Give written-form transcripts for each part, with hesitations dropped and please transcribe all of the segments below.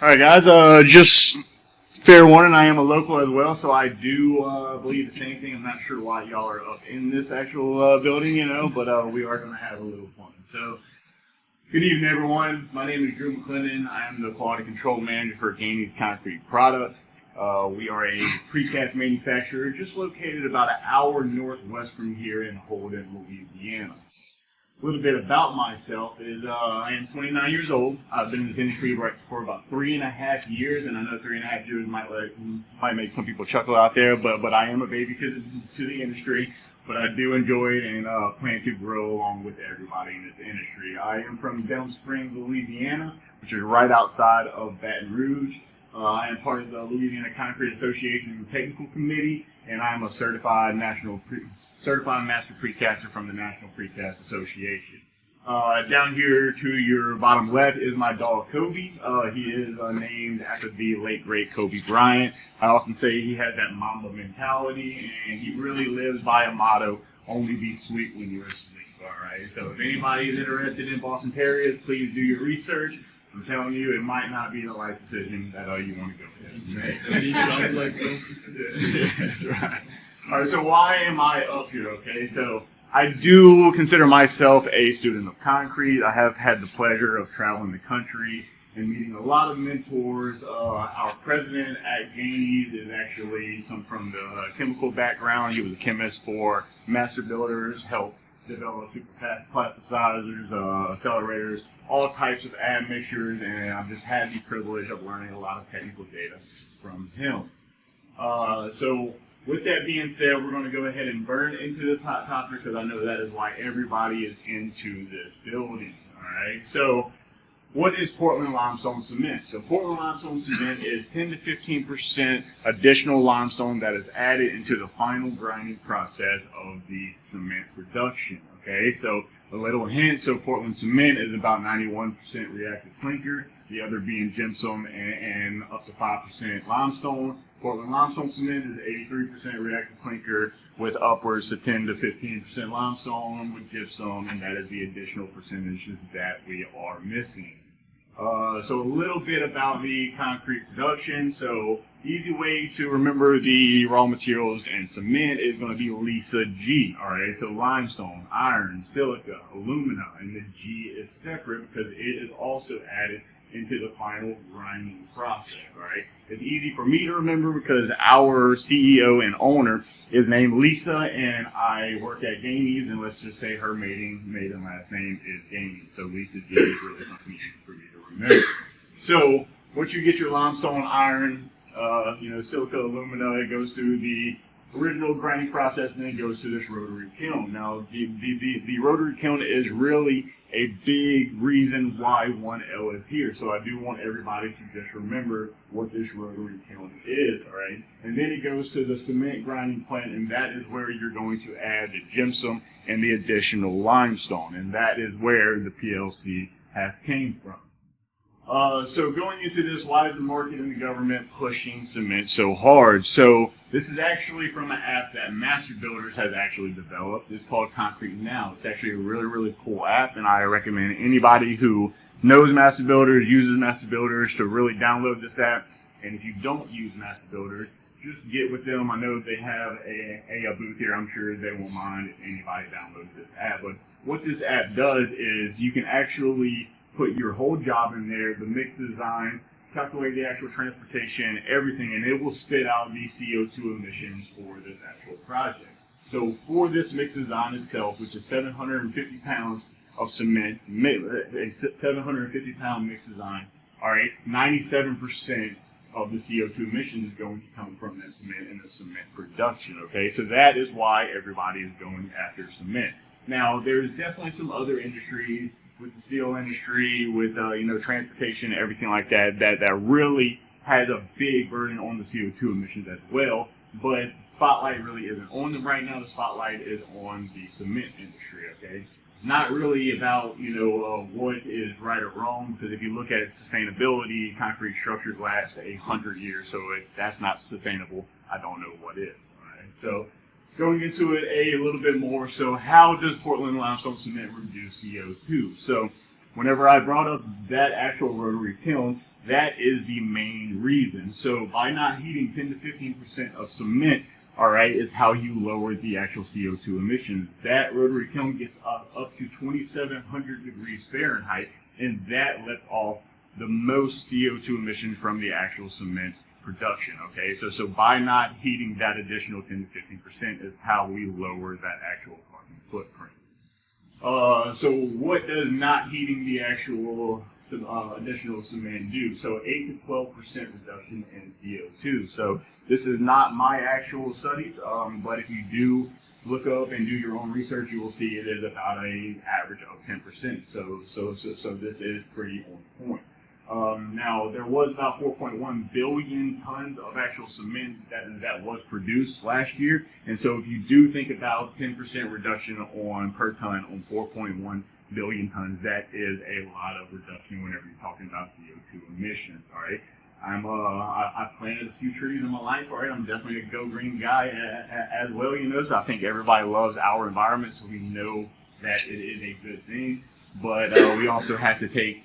All right, guys. Just fair warning, I am a local as well, so I do believe the same thing. I'm not sure why y'all are up in this actual building, but we are going to have a little fun. So, good evening, everyone. My name is McClendon. I am the quality control manager for Gainey Concrete Products. We are a precast manufacturer just located about an hour northwest from here in Holden, Louisiana. A little bit about myself is I am 29 years old. I've been in this industry for about 3.5 years, and I know 3.5 years might make some people chuckle out there, but I am a baby to the industry. But I do enjoy it and plan to grow along with everybody in this industry. I am from Delm Springs, Louisiana, which is right outside of Baton Rouge. I am part of the Louisiana Concrete Association Technical Committee, and I am a certified master precaster from the National Precast Association. Down here to your bottom left is my dog Kobe. He is named after the late great Kobe Bryant. I often say he has that Mamba mentality, and he really lives by a motto: only be sweet when you're asleep. All right. So if anybody is interested in Boston Terriers, please do your research. I'm telling you, it might not be the right decision that you want to go with. He sounds like That's right. All right, so why am I up here, okay? So I do consider myself a student of concrete. I have had the pleasure of traveling the country and meeting a lot of mentors. Our president at Gainey is actually come from the chemical background. He was a chemist for master builders, helped develop super plasticizers, accelerators, all types of admixtures, and I've just had the privilege of learning a lot of technical data from him. So with that being said, we're going to go ahead and burn into this hot topic because I know that is why everybody is into this building. All right. So what is Portland limestone cement? So Portland limestone cement is 10 to 15% additional limestone that is added into the final grinding process of the cement production. Okay, so a little hint, so Portland cement is about 91% reactive clinker, the other being gypsum and up to 5% limestone. Portland limestone cement is 83% reactive clinker with upwards to 10 to 15% limestone with gypsum, and that is the additional percentages that we are missing. So a little bit about the concrete production. So easy way to remember the raw materials and cement is going to be Lisa G. All right, so limestone, iron, silica, alumina, and the G is separate because it is also added into the final grinding process. All right, it's easy for me to remember because our CEO and owner is named Lisa, and I work at Gainey's, and let's just say her maiden last name is Gainey. So Lisa G is really something easy for me to remember. So once you get your limestone, iron, silica, alumina, it goes through the original grinding process and then it goes to this rotary kiln. Now, the rotary kiln is really a big reason why 1L is here. So I do want everybody to just remember what this rotary kiln is, all right? And then it goes to the cement grinding plant, and that is where you're going to add the gypsum and the additional limestone, and that is where the PLC has came from. So going into this, why is the market and the government pushing cement so hard? So this is actually from an app that Master Builders has actually developed. It's called Concrete Now. It's actually a really, really cool app, and I recommend anybody who knows Master Builders, uses Master Builders, to really download this app. And if you don't use Master Builders, just get with them. I know they have a booth here. I'm sure they won't mind if anybody downloads this app. But what this app does is you can actually put your whole job in there, the mix design, calculate the actual transportation, everything, and it will spit out the CO2 emissions for this actual project. So for this mix design itself, which is 750 pounds of cement, a 750 pound mix design, all right, 97% of the CO2 emissions is going to come from that cement and the cement production, okay? So that is why everybody is going after cement. Now, there's definitely some other industries, with the steel industry, with transportation, everything like that, that really has a big burden on the CO2 emissions as well. But the spotlight really isn't on them right now. The spotlight is on the cement industry. Okay, not really about what is right or wrong, because if you look at sustainability, concrete structures last 100 years, so if that's not sustainable, I don't know what is. All right, so going into it a little bit more, so how does Portland limestone cement reduce CO2? So whenever I brought up that actual rotary kiln, That is the main reason. So by not heating 10 to 15% of cement, all right, is how you lower the actual CO2 emissions. That rotary kiln gets up to 2,700 degrees Fahrenheit, and that lets off the most CO2 emissions from the actual cement production. Okay, so by not heating that additional 10 to 15% is how we lower that actual carbon footprint. So what does not heating the actual additional cement do? So 8 to 12% reduction in CO2. So this is not my actual studies, but if you do look up and do your own research, you will see it is about an average of 10%. So this is pretty on point. Now, there was about 4.1 billion tons of actual cement that was produced last year. And so if you do think about 10% reduction on per ton on 4.1 billion tons, that is a lot of reduction whenever you're talking about CO2 emissions, all right? I planted a few trees in my life, all right? I'm definitely a go green guy as well, you know, so I think everybody loves our environment, so we know that it is a good thing. But we also have to take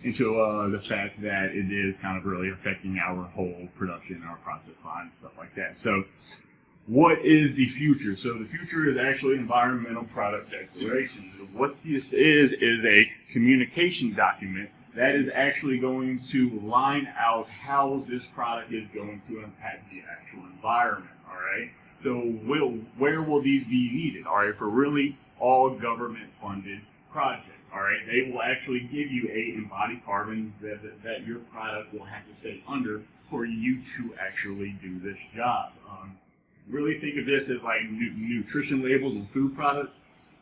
into the fact that it is kind of really affecting our whole production, our process line, and stuff like that. So what is the future? So the future is actually environmental product declarations. What this is a communication document that is actually going to line out how this product is going to impact the actual environment, all right? So where will these be needed, all right, for really all government-funded projects? All right, they will actually give you a embodied carbon that your product will have to stay under for you to actually do this job. Really think of this as like nutrition labels and food products.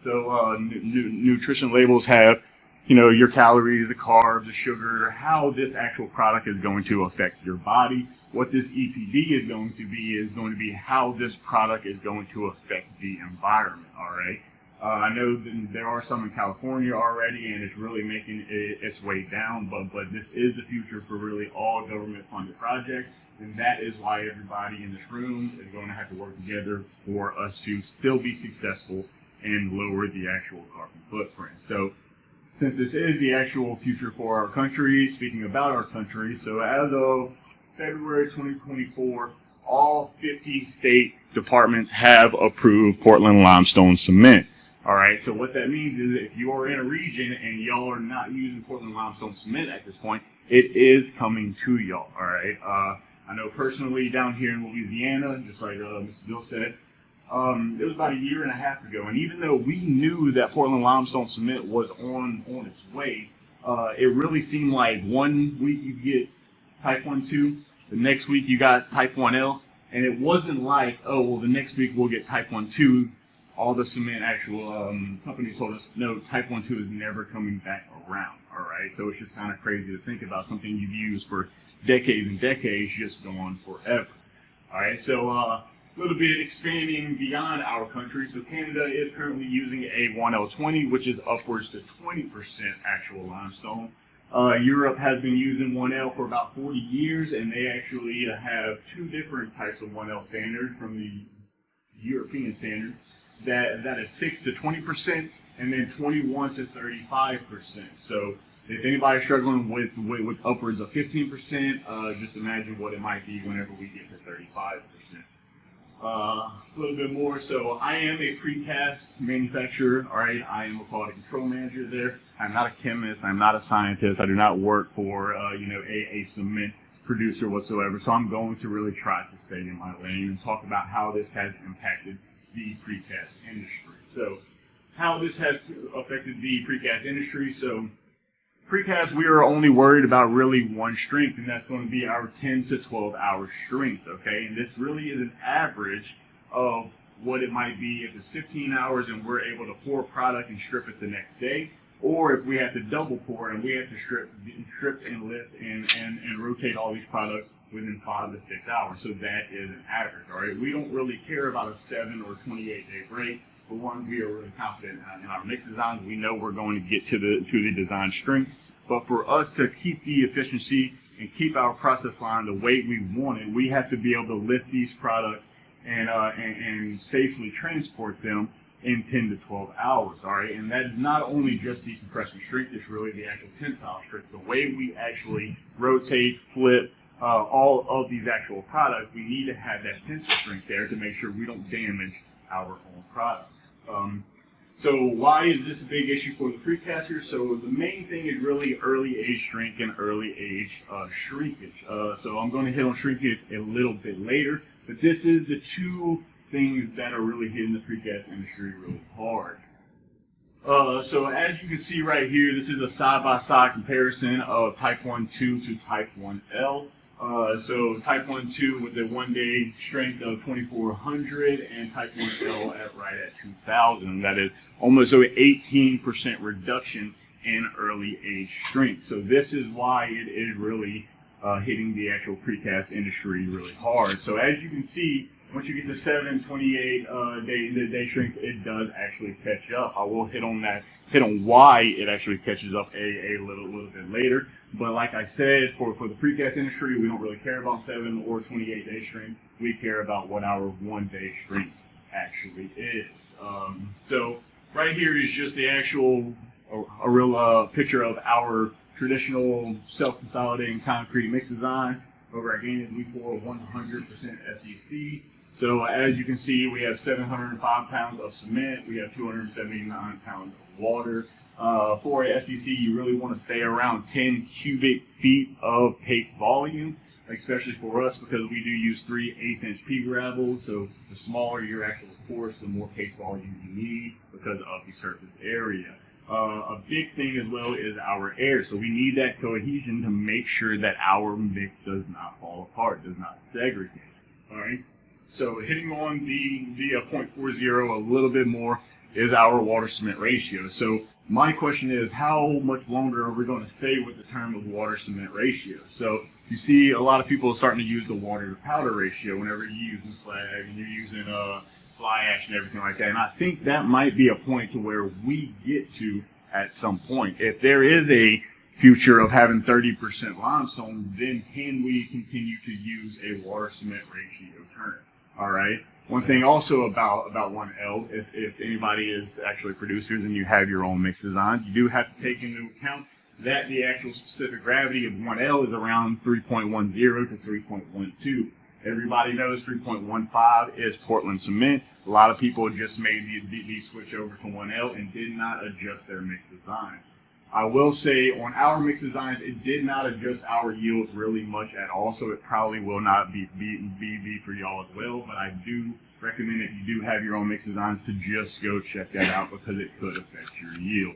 So nutrition labels have, you know, your calories, the carbs, the sugar, how this actual product is going to affect your body. What this EPD is going to be how this product is going to affect the environment, all right? I know that there are some in California already, and it's really making its way down, but this is the future for really all government-funded projects, and that is why everybody in this room is going to have to work together for us to still be successful and lower the actual carbon footprint. So since this is the actual future for our country, speaking about our country, so as of February 2024, all 50 state departments have approved Portland limestone cement. All right, so what that means is if you are in a region and y'all are not using Portland limestone cement at this point, it is coming to y'all, all right? I know personally down here in Louisiana, just like Mr. Bill said, it was about a year and a half ago, and even though we knew that Portland limestone cement was on its way, it really seemed like 1 week you get type 1-2, the next week you got type 1L, and it wasn't like, oh, well, the next week we'll get type 1-2. All the cement actual companies told us, no, type 1-2 is never coming back around, all right? So it's just kind of crazy to think about something you've used for decades and decades just gone forever, all right? So a little bit expanding beyond our country. So Canada is currently using a 1L20, which is upwards to 20% actual limestone. Europe has been using 1L for about 40 years, and they actually have two different types of 1L standards from the European standard. That is 6 to 20%, and then 21 to 35%. So if anybody's struggling with upwards of 15%, just imagine what it might be whenever we get to 35%. A little bit more. So I am a precast manufacturer. All right, I am a quality control manager there. I'm not a chemist. I'm not a scientist. I do not work for a cement producer whatsoever. So I'm going to really try to stay in my lane and talk about how this has impacted the precast industry. So how this has affected the precast industry. So precast, we are only worried about really one strength, and that's going to be our 10 to 12 hour strength, okay? And this really is an average of what it might be if it's 15 hours and we're able to pour product and strip it the next day, or if we have to double pour and we have to strip and lift and rotate all these products within 5 to 6 hours. So that is an average, all right? We don't really care about a 7 or 28-day break. For one, we are really confident in our mix designs. We know we're going to get to the design strength. But for us to keep the efficiency and keep our process line the way we want it, we have to be able to lift these products and safely transport them in 10 to 12 hours, all right? And that is not only just the compression strength, it's really the actual tensile strength, the way we actually rotate, flip, all of these actual products, we need to have that tensile strength there to make sure we don't damage our own products. So why is this a big issue for the Precaster? So the main thing is really early age shrink and early age shrinkage. So I'm going to hit on shrinkage a little bit later, but this is the two things that are really hitting the precast industry really hard. So as you can see right here, this is a side-by-side comparison of Type 1-2 to Type 1L. So Type 1-2 with a 1-day strength of 2,400 and Type 1L right at 2,000. That is almost an 18% reduction in early age strength. So this is why it is really hitting the actual precast industry really hard. So as you can see, once you get to 728 day strength, it does actually catch up. I will hit on why it actually catches up a little bit later. But like I said, for the precast industry, we don't really care about 7 or 28 day strength. We care about what our 1 day strength actually is. So right here is just the actual, a real picture of our traditional self-consolidating concrete mix design over at Gainey. We pour 100% FGC. So as you can see, we have 705 pounds of cement. We have 279 pounds of water. For a SEC, you really want to stay around 10 cubic feet of paste volume, especially for us because we do use 3/8" pea gravel. So the smaller your actual course, the more paste volume you need because of the surface area. A big thing as well is our air. So we need that cohesion to make sure that our mix does not fall apart, does not segregate. All right. So hitting on the 0.40 a little bit more is our water cement ratio. So my question is, how much longer are we going to stay with the term of water cement ratio? So you see a lot of people starting to use the water to powder ratio whenever you're using slag and you're using fly ash and everything like that. And I think that might be a point to where we get to at some point. If there is a future of having 30% limestone, then can we continue to use a water cement ratio term? All right. One thing also about 1L, if anybody is actually producers and you have your own mix designs, you do have to take into account that the actual specific gravity of 1L is around 3.10 to 3.12. Everybody knows 3.15 is Portland cement. A lot of people just made the switch over to 1L and did not adjust their mix design. I will say on our mix designs, it did not adjust our yield really much at all, so it probably will not be for y'all as well, but I do recommend if you do have your own mix designs to just go check that out because it could affect your yield.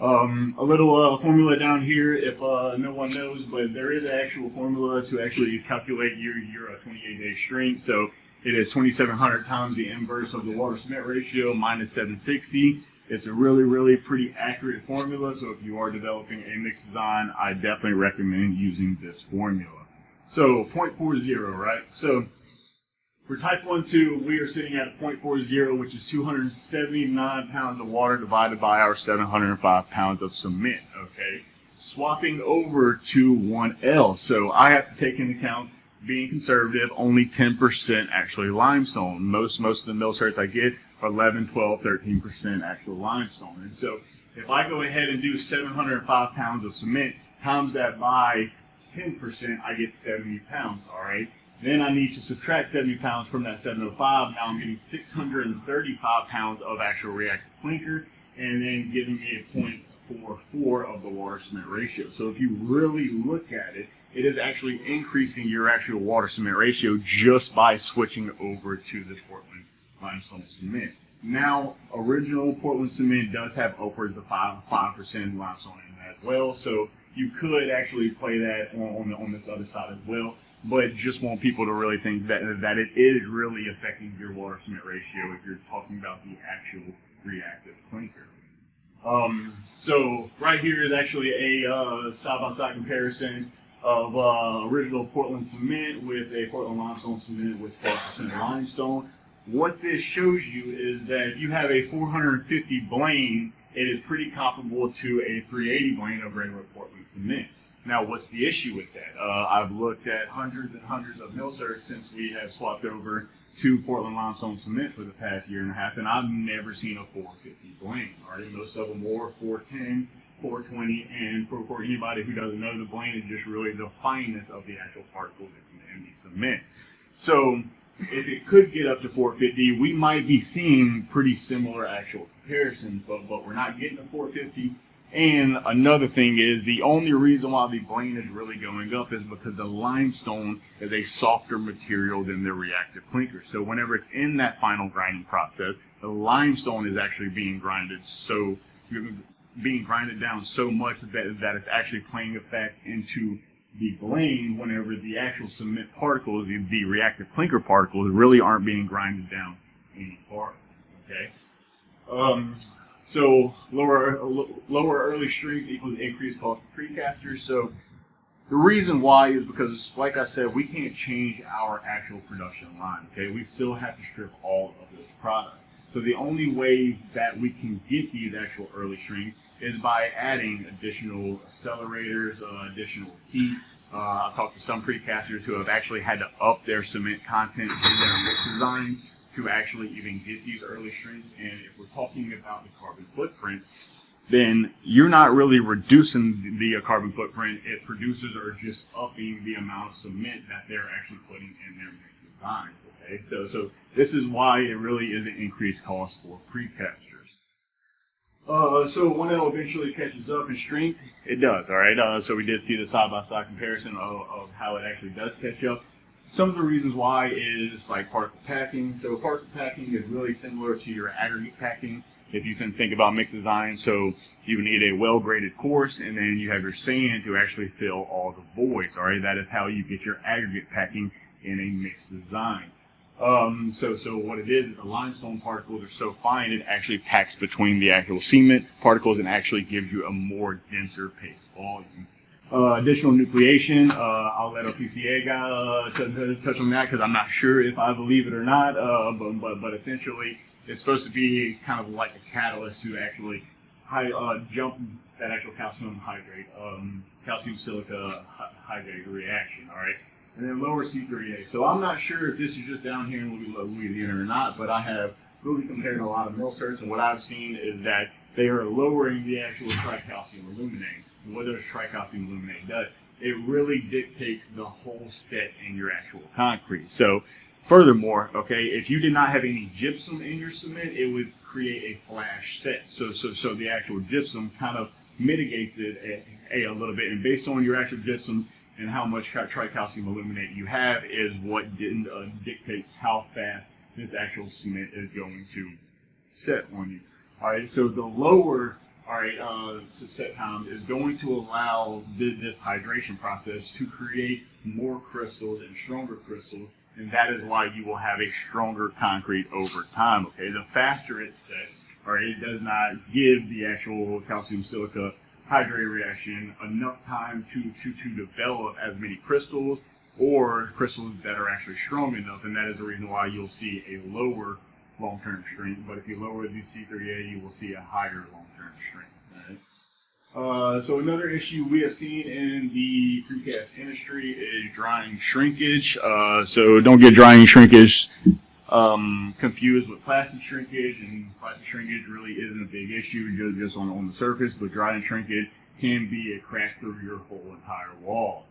A little formula down here, if no one knows, but there is an actual formula to actually calculate your 28-day strength. So it is 2,700 times the inverse of the water cement ratio minus 760. It's a really pretty accurate formula. So if you are developing a mix design, I definitely recommend using this formula. So 0.40, right? So for Type 1-2, we are sitting at a 0.40, which is 279 pounds of water divided by our 705 pounds of cement, okay? Swapping over to 1L, so I have to take into account, being conservative, only 10% actually limestone. Most of the mill certs I get are 11, 12, 13% actual limestone. And so if I go ahead and do 705 pounds of cement, times that by 10%, I get 70 pounds, all right? Then I need to subtract 70 pounds from that 705. Now I'm getting 635 pounds of actual reactive clinker, and then giving me a 0.44 of the water cement ratio. So if you really look at it, it is actually increasing your actual water cement ratio just by switching over to this Portland limestone cement. Now, original Portland cement does have upwards of 5% limestone in that as well. So you could actually play that on this other side as well. But just want people to really think that it is really affecting your water cement ratio if you're talking about the actual reactive clinker. So right here is actually a side-by-side comparison of original Portland cement with a Portland limestone cement with 12% limestone. What this shows you is that if you have a 450 blane, it is pretty comparable to a 380 blane of regular Portland cement. Now, what's the issue with that? I've looked at hundreds and hundreds of mill certs since we have swapped over to Portland limestone cement for the past year and a half, and I've never seen a 450 blane. All right, most of them were 410 420, and for anybody who doesn't know, the blend is just really the fineness of the actual particles in the cement. So if it could get up to 450, we might be seeing pretty similar actual comparisons, but we're not getting to 450. And another thing is, the only reason why the blend is really going up is because the limestone is a softer material than the reactive clinker. So whenever it's in that final grinding process, the limestone is actually being grinded down so much that it's actually playing effect into the blend, whenever the actual cement particles, the reactive clinker particles, really aren't being grinded down any farther. Okay. So lower early strength equals increased cost of precasters. So the reason why is because, like I said, we can't change our actual production line. Okay, we still have to strip all of those products. So the only way that we can get these actual early strengths is by adding additional accelerators, additional heat. I've talked to some precasters who have actually had to up their cement content in their mix designs to actually even get these early strengths. And if we're talking about the carbon footprint, then you're not really reducing the carbon footprint if producers are just upping the amount of cement that they're actually putting in their mix design. Okay, so this is why it really is an increased cost for precasters. So when it eventually catches up in strength, it does. All right. So we did see the side-by-side comparison of how it actually does catch up. Some of the reasons why is like particle packing. So particle packing is really similar to your aggregate packing, if you can think about mix design. So you need a well-graded course, and then you have your sand to actually fill all the voids. All right, that is how you get your aggregate packing in a mix design. So what it is the limestone particles are so fine, it actually packs between the actual cement particles and actually gives you a more denser paste volume. Additional nucleation, I'll let our PCA guy touch on that because I'm not sure if I believe it or not, but essentially it's supposed to be kind of like a catalyst to actually jump that actual calcium hydrate, calcium silica hydrate reaction, all right? And then lower C3A. So I'm not sure if this is just down here in Louisiana or not, but I have really compared a lot of mill certs, and what I've seen is that they are lowering the actual tricalcium aluminate. And what does tricalcium aluminate does? It really dictates the whole set in your actual concrete. So furthermore, okay, if you did not have any gypsum in your cement, it would create a flash set. So the actual gypsum kind of mitigates it a little bit, and based on your actual gypsum and how much tricalcium aluminate you have is what dictates how fast this actual cement is going to set on you. All right, so the lower set time is going to allow this hydration process to create more crystals and stronger crystals, and that is why you will have a stronger concrete over time. Okay, the faster it's set, all right, it does not give the actual calcium silica hydrate reaction enough time to develop as many crystals or crystals that are actually strong enough, and that is the reason why you'll see a lower long-term strength. But if you lower the C3A, you will see a higher long-term strength. All right? So another issue we have seen in the precast industry is drying shrinkage. So don't get drying shrinkage confused with plastic shrinkage, and plastic shrinkage really isn't a big issue just on the surface, but drying shrinkage can be a crack through your whole entire wall.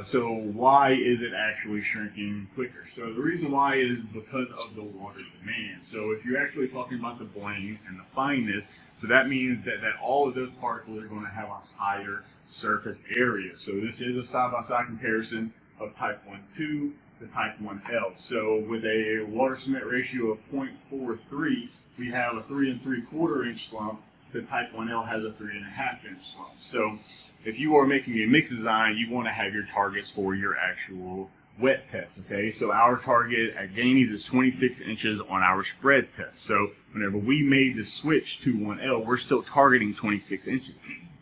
So why is it actually shrinking quicker? So the reason why is because of the water demand. So if you're actually talking about the blend and the fineness, so that means that all of those particles are going to have a higher surface area. So this is a side-by-side comparison of type 1-2 to type 1L. So with a water cement ratio of 0.43, we have a 3 3/4 inch slump. The type 1L has a 3.5 inch slump. So if you are making a mix design, you want to have your targets for your actual wet test. Okay, so our target at Gainey's is 26 inches on our spread test. So whenever we made the switch to 1L, we're still targeting 26 inches.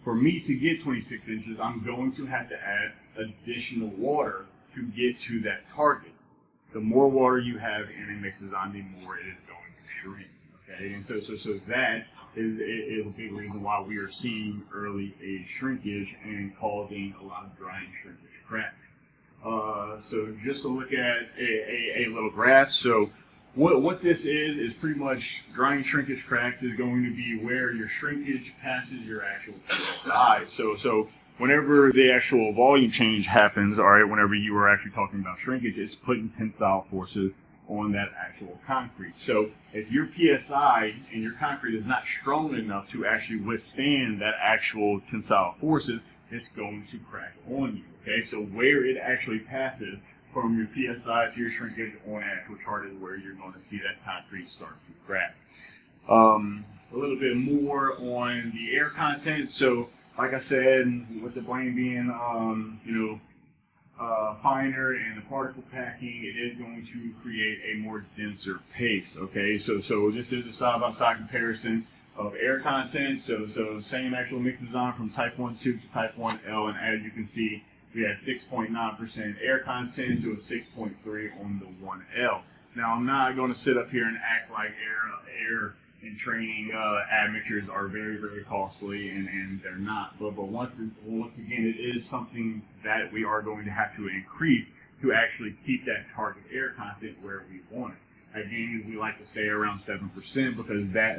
For me to get 26 inches, I'm going to have to add additional water to get to that target. The more water you have in a mix design, the more it is going to shrink. Okay, and so that is a big reason why we are seeing early age shrinkage and causing a lot of drying shrinkage cracks. So just to look at a little graph. So What this is pretty much grind shrinkage cracks is going to be where your shrinkage passes your actual PSI. So whenever the actual volume change happens, all right, whenever you are actually talking about shrinkage, it's putting tensile forces on that actual concrete. So if your PSI and your concrete is not strong enough to actually withstand that actual tensile forces, it's going to crack on you. Okay, so where it actually passes from your PSI to your shrinkage on actual chart is where you're going to see that concrete start to crack. A little bit more on the air content. So, like I said, with the blame being, finer and the particle packing, it is going to create a more denser paste. Okay, so this is a side-by-side comparison of air content. So same actual mix design from Type 1 tube to Type 1L, and as you can see, we had 6.9% air content to a 6.3 on the 1L. Now, I'm not going to sit up here and act like air in training admixtures are very, very costly, and they're not. But once again, it is something that we are going to have to increase to actually keep that target air content where we want it. Again, we like to stay around 7% because that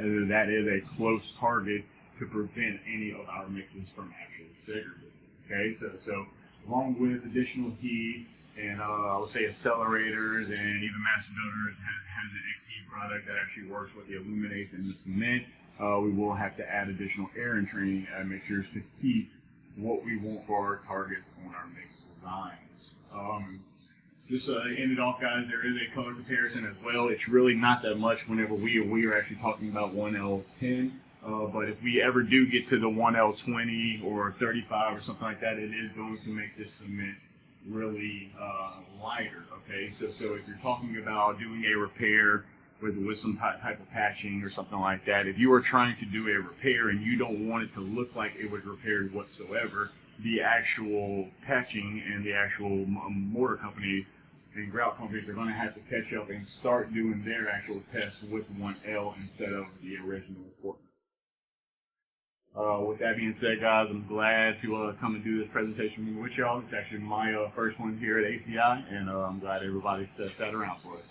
is a close target to prevent any of our mixes from actually segregating. Okay, so along with additional heat and I would say accelerators and even Master Builders has an XE product that actually works with the illuminates and the cement. We will have to add additional air and training admixtures to keep what we want for our targets on our mix designs. Just end it off, guys. There is a color comparison as well. It's really not that much whenever we are actually talking about 1L10. But if we ever do get to the 1L20 or 35 or something like that, it is going to make this cement really lighter. Okay, so if you're talking about doing a repair with some type of patching or something like that, if you are trying to do a repair and you don't want it to look like it was repaired whatsoever, the actual patching and the actual mortar companies and grout companies are going to have to catch up and start doing their actual tests with 1L instead of the original equipment. With that being said, guys, I'm glad to come and do this presentation with y'all. It's actually my first one here at ACI, and I'm glad everybody sat around for it.